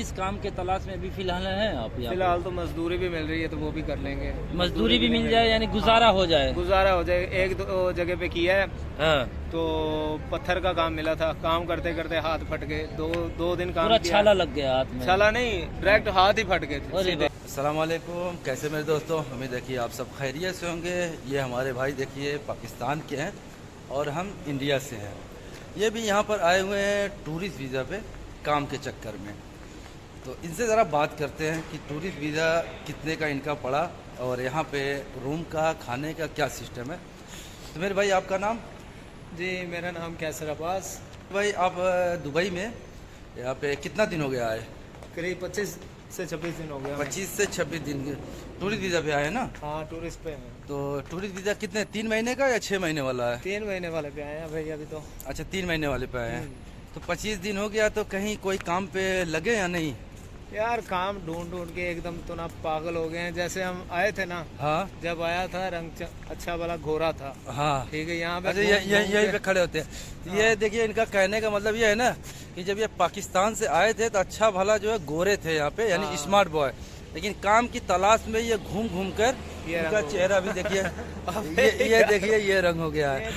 किस काम के तलाश में अभी फिलहाल हैं आप यहाँ? फिलहाल तो मजदूरी भी मिल रही है तो वो भी कर लेंगे। मजदूरी भी मिल जाए यानी गुजारा हो जाए। गुजारा हो जाए। एक दो जगह पे किया है हाँ। तो पत्थर का काम मिला था, काम करते करते हाथ फट गए। दो दिन काम पूरा किया। छाला लग गया हाथ में। छाला नहीं, डायरेक्ट हाथ ही फट गए अरे थे। अस्सलाम वालेकुम, कैसे मेरे दोस्तों, उम्मीद है कि आप सब खैरियत से होंगे। ये हमारे भाई देखिए पाकिस्तान के हैं और हम इंडिया से हैं। ये भी यहाँ पर आए हुए हैं टूरिस्ट वीज़ा पे काम के चक्कर में। तो इनसे ज़रा बात करते हैं कि टूरिस्ट वीज़ा कितने का इनका पड़ा और यहाँ पे रूम का खाने का क्या सिस्टम है। तो मेरे भाई आपका नाम? जी मेरा नाम कैसर अब्बास। भाई आप दुबई में यहाँ पे कितना दिन हो गया आए? करीब 25 से 26 दिन हो गया। 25 से 26 दिन टूरिस्ट वीज़ा पे आए हैं ना? हाँ टूरिस्ट पे हैं। तो टूरिस्ट वीज़ा कितने, 3 महीने का या 6 महीने वाला है? 3 महीने वाले पे आए हैं भाई अभी तो। अच्छा 3 महीने वाले पे आए हैं। तो 25 दिन हो गया, तो कहीं कोई काम पे लगे या नहीं? यार काम ढूंढ ढूंढ के एकदम तो ना पागल हो गए हैं। जैसे हम आए थे ना, हाँ जब आया था रंग अच्छा वाला घोरा था। हाँ ठीक है यहाँ पे अच्छा यहीं पे खड़े होते हैं। ये देखिए इनका कहने का मतलब ये है ना कि जब ये पाकिस्तान से आए थे तो अच्छा भला जो है गोरे थे यहाँ पे, यानी स्मार्ट बॉय, लेकिन काम की तलाश में ये घूम घूम कर इनका चेहरा भी देखिए ये देखिए ये रंग हो गया है।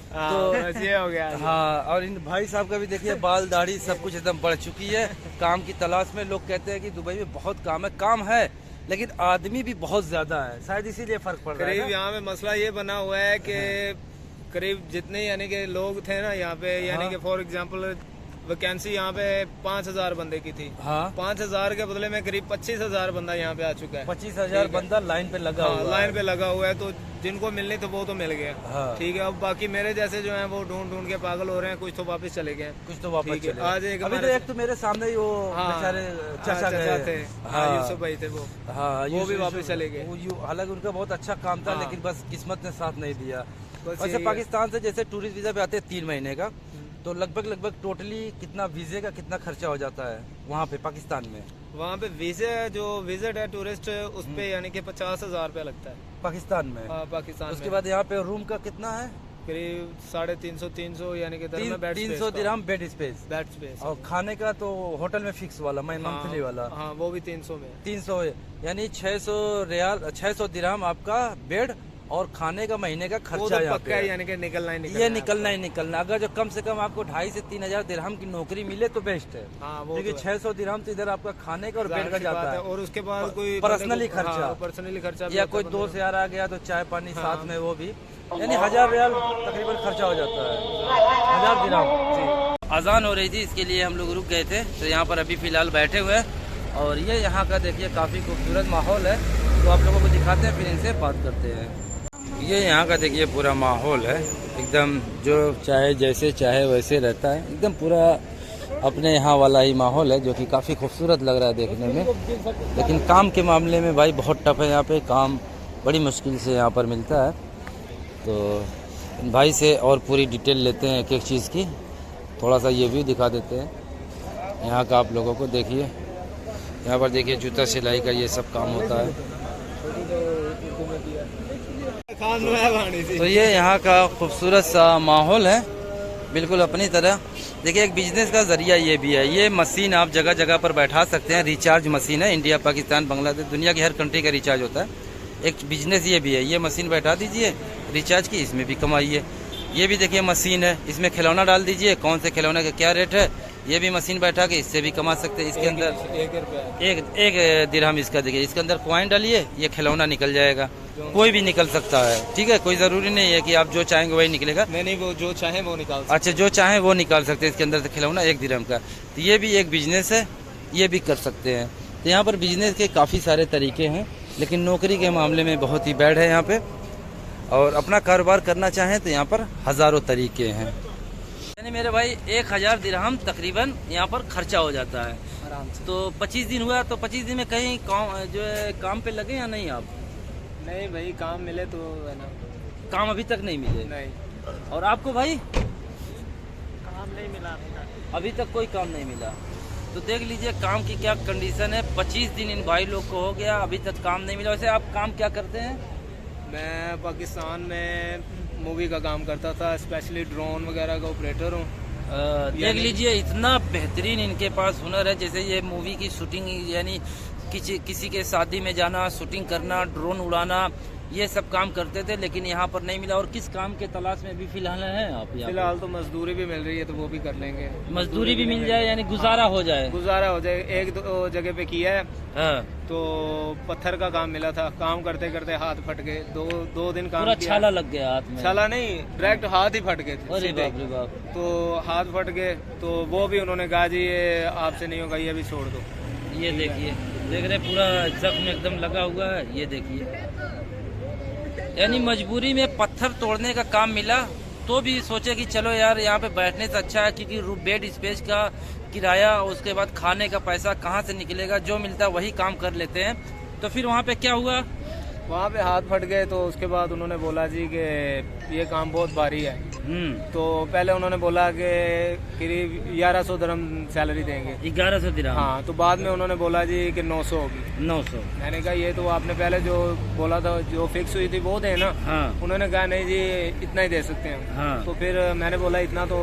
तो ये हो गया। हाँ, और इन भाई साहब का भी देखिए बाल दाढ़ी सब कुछ एकदम बढ़ चुकी है। काम की तलाश में लोग कहते हैं कि दुबई में बहुत काम है लेकिन आदमी भी बहुत ज्यादा है, शायद इसीलिए फर्क पड़ रहा है। करीब यहाँ पे मसला ये बना हुआ है कि करीब जितने यानी कि लोग थे ना यहाँ पे, यानी कि फॉर एग्जांपल वैकेंसी यहाँ पे 5000 बंदे की थी। हाँ 5000 के बदले में करीब 25000 बंदा यहाँ पे आ चुका है। 25,000 बंदा लाइन पे लगा हुआ है। लाइन पे लगा हुआ है। तो जिनको मिलने तो वो तो मिल गया। हाँ। ठीक है, अब बाकी मेरे जैसे जो हैं वो ढूंढ ढूंढ के पागल हो रहे हैं। कुछ तो वापस चले गए, कुछ तो वापस ठीक है। चले। आज एक अभी तो एक तो मेरे सामने ही वो बेचारे चाचा गए थे। हाँ यूसुफ भाई थे वो। हाँ वो भी वापस चले गए। हालांकि उनका बहुत अच्छा काम था, हाँ। लेकिन बस किस्मत ने साथ नहीं दिया। बस वैसे यही है। पाकिस्तान से जैसे टूरिस्ट वीजा पे आते हैं 3 महीने का, तो लगभग टोटली कितना वीजे का कितना खर्चा हो जाता है वहाँ पे पाकिस्तान में? वहाँ पे वीजे जो विजिट है टूरिस्ट उस पे यानी कि 50,000 रुपया लगता है पाकिस्तान में। पाकिस्तान उसके बाद यहाँ पे रूम का कितना है? करीब 350 यानी कि 300 दिरहम बेड स्पेस। और खाने का तो होटल में फिक्स वाला मंथली वाला। हाँ वो भी 300 में। 300 यानी 600 रियाल, 600 दिरहम आपका बेड और खाने का महीने का खर्चा तो यहाँ पे है। यानी कि निकलना ही निकलना। अगर जो कम से कम आपको 2,500 से 3,000 दिरहम की नौकरी मिले तो बेस्ट है। क्योंकि 600 दिरहम तो इधर आपका खाने का और बेड का जाता है। और उसके बाद कोई पर्सनली खर्चा या कोई दोस्त यार आ गया तो चाय पानी साथ में, वो भी यानी 1000 रियाल तकरीबन खर्चा हो जाता है। 1000 दिरहम। अजान हो रही थी, इसके लिए हम लोग रुक गए थे। तो यहाँ पर अभी फिलहाल बैठे हुए हैं और ये यहाँ का देखिए काफ़ी खूबसूरत माहौल है। तो आप लोगों को दिखाते हैं, फिर इनसे बात करते हैं। ये यहाँ का देखिए पूरा माहौल है एकदम, जो चाहे जैसे चाहे वैसे रहता है, एकदम पूरा अपने यहाँ वाला ही माहौल है, जो कि काफ़ी खूबसूरत लग रहा है देखने में। लेकिन काम के मामले में भाई बहुत टफ है यहाँ पे, काम बड़ी मुश्किल से यहाँ पर मिलता है। तो भाई से और पूरी डिटेल लेते हैं एक एक चीज़ की। थोड़ा सा ये भी दिखा देते हैं यहाँ का आप लोगों को। देखिए यहाँ पर देखिए जूता सिलाई का ये सब काम होता है। तो ये यहाँ का खूबसूरत सा माहौल है बिल्कुल अपनी तरह। देखिए एक बिजनेस का जरिया ये भी है। ये मशीन आप जगह जगह पर बैठा सकते हैं, रिचार्ज मशीन है। इंडिया, पाकिस्तान, बांग्लादेश, दुनिया की हर कंट्री का रिचार्ज होता है। एक बिजनेस ये भी है। ये मशीन बैठा दीजिए रिचार्ज की, इसमें भी कमाइए। ये भी देखिए मशीन है, इसमें खिलौना डाल दीजिए, कौन से खिलौने का क्या रेट है, ये भी मशीन बैठा के इससे भी कमा सकते हैं। इसके अंदर एक दिरहम इसका देखिए, इसके अंदर कॉइन डालिए, ये खिलौना निकल जाएगा। कोई भी निकल सकता है, ठीक है, कोई जरूरी नहीं है कि आप जो चाहेंगे वही निकलेगा। नहीं वो जो चाहे वो निकाल सकते। अच्छा जो चाहे वो निकाल सकते हैं इसके अंदर से खिलौना 1 दिरहम का। तो ये भी एक बिजनेस है, ये भी कर सकते हैं। तो यहाँ पर बिजनेस के काफ़ी सारे तरीके हैं, लेकिन नौकरी के मामले में बहुत ही बैड है यहाँ पे। और अपना कारोबार करना चाहें तो यहाँ पर हज़ारों तरीके हैं। यानी मेरे भाई 1000 दिरहम तकरीबन यहाँ पर खर्चा हो जाता है आराम से। तो 25 दिन हुआ, तो 25 दिन में कहीं जो है काम पे लगे या नहीं आप? नहीं भाई काम मिले तो है ना। काम अभी तक नहीं मिले? नहीं। और आपको भाई? काम नहीं मिला अभी तक कोई काम नहीं मिला। तो देख लीजिए काम की क्या कंडीशन है। 25 दिन इन भाई लोग को हो गया, अभी तक काम नहीं मिला। वैसे आप काम क्या करते हैं? मैं पाकिस्तान में मूवी का काम करता था, स्पेशली ड्रोन वगैरह का ऑपरेटर हूँ। देख लीजिए इतना बेहतरीन इनके पास हुनर है। जैसे ये मूवी की शूटिंग, यानी किसी के शादी में जाना, शूटिंग करना, ड्रोन उड़ाना, ये सब काम करते थे, लेकिन यहाँ पर नहीं मिला। और किस काम के तलाश में भी फिलहाल है आप? फिलहाल तो मजदूरी भी मिल रही है तो वो भी कर लेंगे। मजदूरी भी मिल जाए, यानी गुजारा हो जाए। गुजारा हो जाए। एक दो जगह पे किया है हाँ। तो पत्थर का काम मिला था, काम करते करते हाथ फट गए। दो दिन काम पूरा किया। छाला लग गया हाथ में? छाला नहीं, डायरेक्ट हाथ ही फट गए थे। अरे बाप रे बाप। तो हाथ फट गए तो वो भी उन्होंने कहा जी ये आपसे नहीं होगा, ये भी छोड़ दो। ये देखिए, देख रहे पूरा जख्म एकदम लगा हुआ है। ये देखिए, यानी मजबूरी में पत्थर तोड़ने का काम मिला तो भी सोचे कि चलो यार यहाँ पे बैठने से अच्छा है, क्योंकि बेड स्पेस का किराया और उसके बाद खाने का पैसा कहाँ से निकलेगा, जो मिलता है वही काम कर लेते हैं। तो फिर वहाँ पे क्या हुआ? वहाँ पे हाथ फट गए तो उसके बाद उन्होंने बोला जी कि ये काम बहुत भारी है। तो पहले उन्होंने बोला कि करीब 1100 दिरहम सैलरी देंगे। 1100 दिरहम? हाँ। तो बाद में उन्होंने बोला जी कि 900 होगी। 900? मैंने कहा ये तो आपने पहले जो बोला था, जो फिक्स हुई थी वो दे ना। हाँ। उन्होंने कहा नहीं जी इतना ही दे सकते हैं। हाँ। तो फिर मैंने बोला इतना तो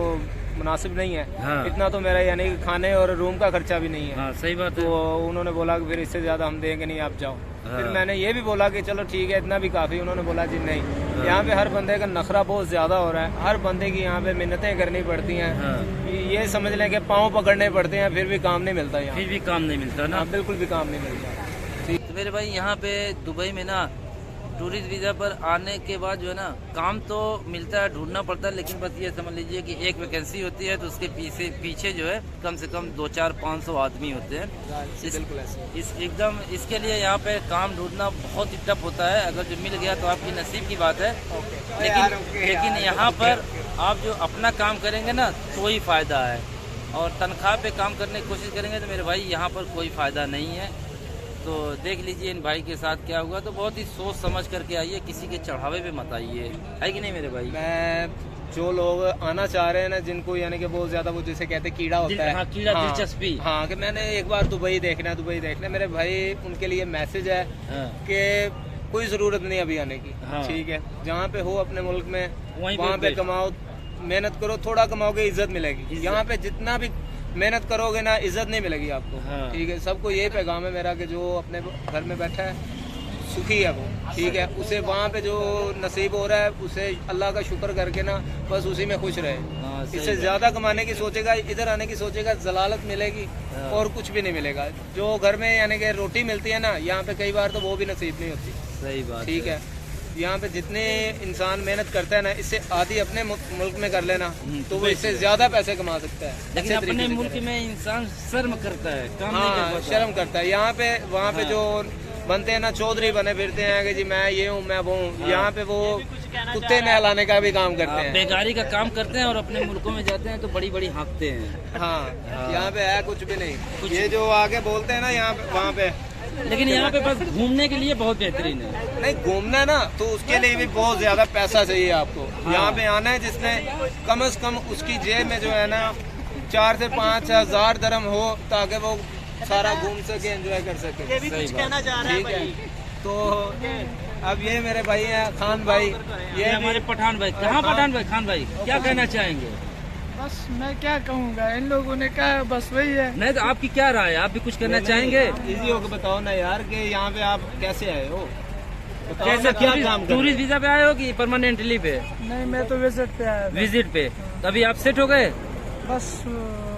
मुनासिब नहीं है। हाँ। इतना तो मेरा यानी खाने और रूम का खर्चा भी नहीं है। हाँ, सही बात है। तो उन्होंने बोला कि फिर इससे ज्यादा हम देंगे नहीं, आप जाओ। हाँ। फिर मैंने ये भी बोला कि चलो ठीक है इतना भी काफी। उन्होंने बोला जी नहीं। हाँ। यहाँ पे हर बंदे का नखरा बहुत ज्यादा हो रहा है, हर बंदे की यहाँ पे मिन्नतें करनी पड़ती हैं। हाँ। ये समझ लें कि पाँव पकड़ने पड़ते हैं, फिर भी काम नहीं मिलता यहाँ। फिर भी काम नहीं मिलता ना? बिल्कुल भी काम नहीं मिलता। तो मेरे भाई यहाँ पे दुबई में ना टूरिस्ट वीज़ा पर आने के बाद जो है ना काम तो मिलता है, ढूंढना पड़ता है, लेकिन बस ये समझ लीजिए कि एक वैकेंसी होती है तो उसके पीछे जो है कम से कम 200-400-500 आदमी होते हैं। एकदम इसके लिए यहाँ पे काम ढूंढना बहुत ही टफ होता है। अगर जो मिल गया तो आपकी नसीब की बात है। लेकिन यहाँ पर आप जो अपना काम करेंगे ना तो ही फ़ायदा है, और तनख्वाह पे काम करने की कोशिश करेंगे तो मेरे भाई यहाँ पर कोई फ़ायदा नहीं है। तो देख लीजिए इन भाई के साथ क्या हुआ। तो बहुत ही सोच समझ करके आइए, किसी के चढ़ावे पे मत आइए, है कि नहीं मेरे भाई? मैं जो लोग आना चाह रहे हैं ना, जिनको यानी कि बहुत ज्यादा वो जैसे कहते हैं कीड़ा होता है। हाँ, कीड़ा, दिलचस्पी। हाँ, कि मैंने एक बार दुबई देखना मेरे भाई, उनके लिए मैसेज है कि कोई जरूरत नहीं अभी आने की। हाँ। ठीक है, जहाँ पे हो अपने मुल्क में वहाँ पे कमाओ, मेहनत करो, थोड़ा कमाओगे इज्जत मिलेगी। यहाँ पे जितना भी मेहनत करोगे ना इज्जत नहीं मिलेगी आपको। हाँ। ठीक है, सबको यही पैगाम है मेरा कि जो अपने घर में बैठा है सुखी है वो। ठीक है, उसे वहाँ पे जो नसीब हो रहा है उसे अल्लाह का शुक्र करके ना बस उसी में खुश रहे। हाँ, इससे ज्यादा कमाने की सोचेगा, इधर आने की सोचेगा, जलालत मिलेगी। हाँ। और कुछ भी नहीं मिलेगा। जो घर में यानी कि रोटी मिलती है ना, यहाँ पे कई बार तो वो भी नसीब नहीं होती। सही बात। ठीक है, यहाँ पे जितने इंसान मेहनत करता है ना, इससे आधी अपने मुल्क में कर लेना तो वो इससे ज्यादा पैसे कमा सकता है। लेकिन अपने मुल्क में इंसान शर्म करता है, काम नहीं कर पाता। शर्म करता है। यहाँ पे वहाँ पे जो बनते हैं ना चौधरी बने फिरते हैं कि जी मैं ये हूँ, मैं वो हूँ। यहाँ पे वो कुत्ते नहलाने का भी काम करते हैं, बेगारी का काम करते हैं, और अपने मुल्कों में जाते हैं तो बड़ी बड़ी हाँकते हैं। हाँ, यहाँ पे है कुछ भी नहीं। ये जो आगे बोलते हैं ना यहाँ पे वहाँ पे, लेकिन यहाँ पे बस घूमने के लिए बहुत बेहतरीन है। नहीं घूमना ना तो उसके लिए भी बहुत ज्यादा पैसा चाहिए आपको। हाँ। यहाँ पे आना है जिसने कम से कम उसकी जेब में जो है ना 4 से 5 हज़ार दिरहम हो, ताकि वो सारा घूम सके, एंजॉय कर सके। ये भी कुछ कहना चाह रहा है भाई। तो अब ये मेरे भाई हैं खान भाई, ये हमारे पठान भाई। कहाँ पठान भाई? खान भाई क्या कहना चाहेंगे? बस मैं क्या कहूँगा, इन लोगों ने कहा बस वही है। नहीं तो आपकी क्या राय है? आप भी कुछ करना चाहेंगे? इजी होकर बताओ ना यार कि यहाँ पे आप कैसे आए हो? कैसे, क्या काम? टूरिस्ट वीजा पे आए हो कि परमानेंटली पे? नहीं, मैं तो विजिट पे आया। विजिट पे? तो अभी आप सेट हो गए? बस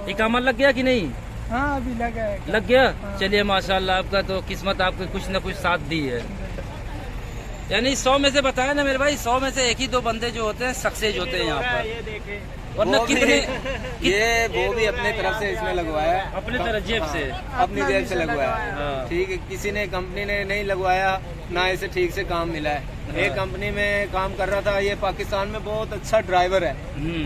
इकामा लग गया कि नहीं? हाँ, अभी लगा है। लग गया? हाँ। चलिए माशाल्लाह, आपका तो किस्मत आपको कुछ न कुछ साथ दी है। यानी 100 में से बताया ना मेरे भाई, 100 में से 1 ही 2 बंदे जो होते हैं सक्सेस होते हैं यहाँ पर। ये देखे वरना कितने ये वो भी अपने तरफ से इसमें लगवाया, अपने तरफ जेब से, अपनी जेब से लगवाया। ठीक है, किसी ने कंपनी ने नहीं लगवाया ना, इसे ठीक से काम मिला है। एक कंपनी में काम कर रहा था, ये पाकिस्तान में बहुत अच्छा ड्राइवर है।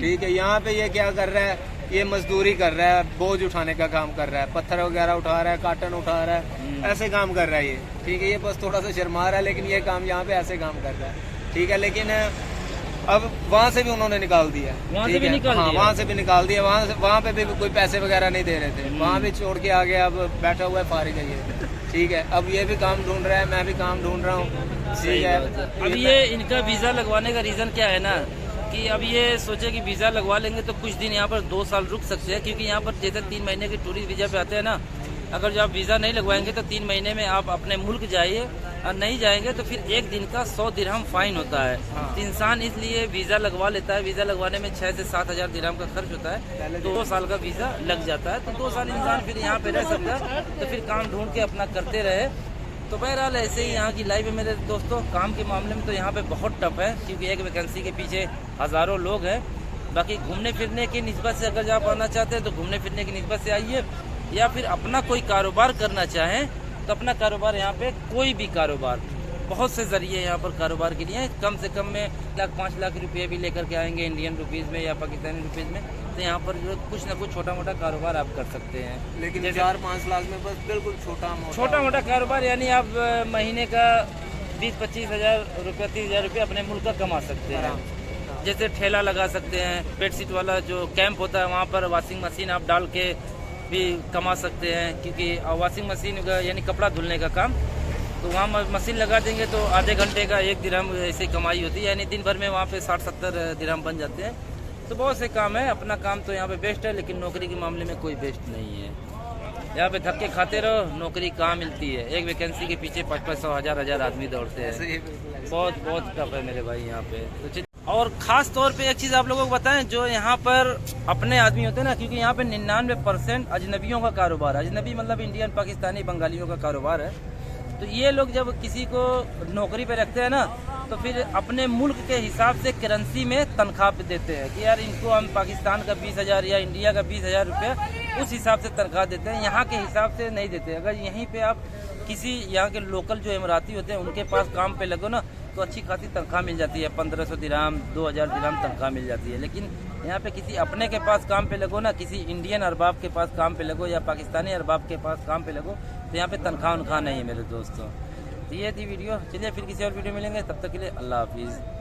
ठीक है, यहाँ पे ये क्या कर रहा है, ये मजदूरी कर रहा है, बोझ उठाने का काम कर रहा है, पत्थर वगैरह उठा रहा है, कार्टन उठा रहा है, ऐसे काम कर रहा है ये। ठीक है, ये बस थोड़ा सा शर्मा रहा है, लेकिन ये काम यहाँ पे ऐसे काम कर रहा है। ठीक है, लेकिन अब वहाँ से भी उन्होंने निकाल दिया। वहाँ से भी निकाल दिया? वहाँ से भी निकाल दिया। वहाँ पे भी कोई पैसे वगैरह नहीं दे रहे थे, वहाँ भी छोड़ के आ गया। अब बैठा हुआ है फारिग है ये। ठीक है, अब ये भी काम ढूंढ रहा है, मैं भी काम ढूंढ रहा हूँ। ठीक है, अब ये इनका वीजा लगवाने का रीजन क्या है ना कि अब ये सोचे कि वीज़ा लगवा लेंगे तो कुछ दिन यहाँ पर 2 साल रुक सकते हैं, क्योंकि यहाँ पर जैसे 3 महीने के टूरिस्ट वीज़ा पे आते हैं ना, अगर जो आप वीज़ा नहीं लगवाएंगे तो 3 महीने में आप अपने मुल्क जाइए, और नहीं जाएंगे तो फिर 1 दिन का 100 दिरहम फाइन होता है। तो इंसान इसलिए वीज़ा लगवा लेता है। वीज़ा लगवाने में 6 से 7 हज़ार दिरहम का खर्च होता है, 2 साल का वीज़ा लग जाता है। तो 2 साल इंसान फिर यहाँ पे रह सकता है, तो फिर काम ढूंढ के अपना करते रहे। तो बहरहाल ऐसे ही यहाँ की लाइफ है मेरे दोस्तों। काम के मामले में तो यहाँ पे बहुत टफ है, क्योंकि एक वैकेंसी के पीछे हज़ारों लोग हैं। बाकी घूमने फिरने की निस्बत से अगर आप आना चाहते हैं तो घूमने फिरने की निस्बत से आइए, या फिर अपना कोई कारोबार करना चाहें तो अपना कारोबार यहाँ पे कोई भी कारोबार, बहुत से ज़रिए यहाँ पर कारोबार के लिए कम से कम में 5 लाख रुपये भी लेकर के आएंगे इंडियन रुपीज़ में या पाकिस्तानी रुपीज़ में, तो यहाँ पर जो कुछ ना कुछ छोटा मोटा कारोबार आप कर सकते हैं। लेकिन 4-5 लाख में बस बिल्कुल छोटा मोटा कारोबार, यानी आप महीने का 20-25 हज़ार रुपया 30 हज़ार रुपये अपने मुल्क का कमा सकते हैं। जैसे ठेला लगा सकते हैं, बेडशीट वाला जो कैंप होता है वहाँ पर वॉशिंग मशीन आप डाल के भी कमा सकते हैं, क्योंकि वॉशिंग मशीन यानी कपड़ा धुलने का काम, तो वहाँ मशीन लगा देंगे तो आधे घंटे का 1 दिरहम ऐसे कमाई होती है, यानी दिन भर में वहाँ पे 60-70 दिरहम बन जाते हैं। तो बहुत से काम है, अपना काम तो यहाँ पे बेस्ट है, लेकिन नौकरी के मामले में कोई बेस्ट नहीं है। यहाँ पे धक्के खाते रहो, नौकरी कहाँ मिलती है। एक वैकेंसी के पीछे 500-500 हज़ार आदमी दौड़ते हैं। बहुत टफ है मेरे भाई यहाँ पे। तो और ख़ास तौर पे एक चीज़ आप लोगों को बताएं, जो यहाँ पर अपने आदमी होते हैं ना, क्योंकि यहाँ पे 99% अजनबियों का कारोबार है। अजनबी मतलब इंडियन, पाकिस्तानी, बंगालियों का कारोबार है। तो ये लोग जब किसी को नौकरी पे रखते हैं ना, तो फिर अपने मुल्क के हिसाब से करेंसी में तनख्वाह पे देते हैं कि यार इनको हम पाकिस्तान का 20 हज़ार या इंडिया का 20 हज़ार रुपया उस हिसाब से तनख्वाह देते हैं, यहाँ के हिसाब से नहीं देते। अगर यहीं पे आप किसी यहाँ के लोकल जो इमराती होते हैं उनके पास काम पे लगो ना, तो अच्छी खासी तनख्वाह मिल जाती है, 1500 दिरहम 2000 दिरहम तनख्वाह मिल जाती है। लेकिन यहाँ पे किसी अपने के पास काम पे लगो ना, किसी इंडियन अरबाब के पास काम पे लगो या पाकिस्तानी अरबाब के पास काम पे लगो, तो यहाँ पे तनख्वाह नहीं है मेरे दोस्तों। तो ये थी वीडियो, चलिए फिर किसी और वीडियो मिलेंगे, तब तक के लिए अल्लाह हाफिज़।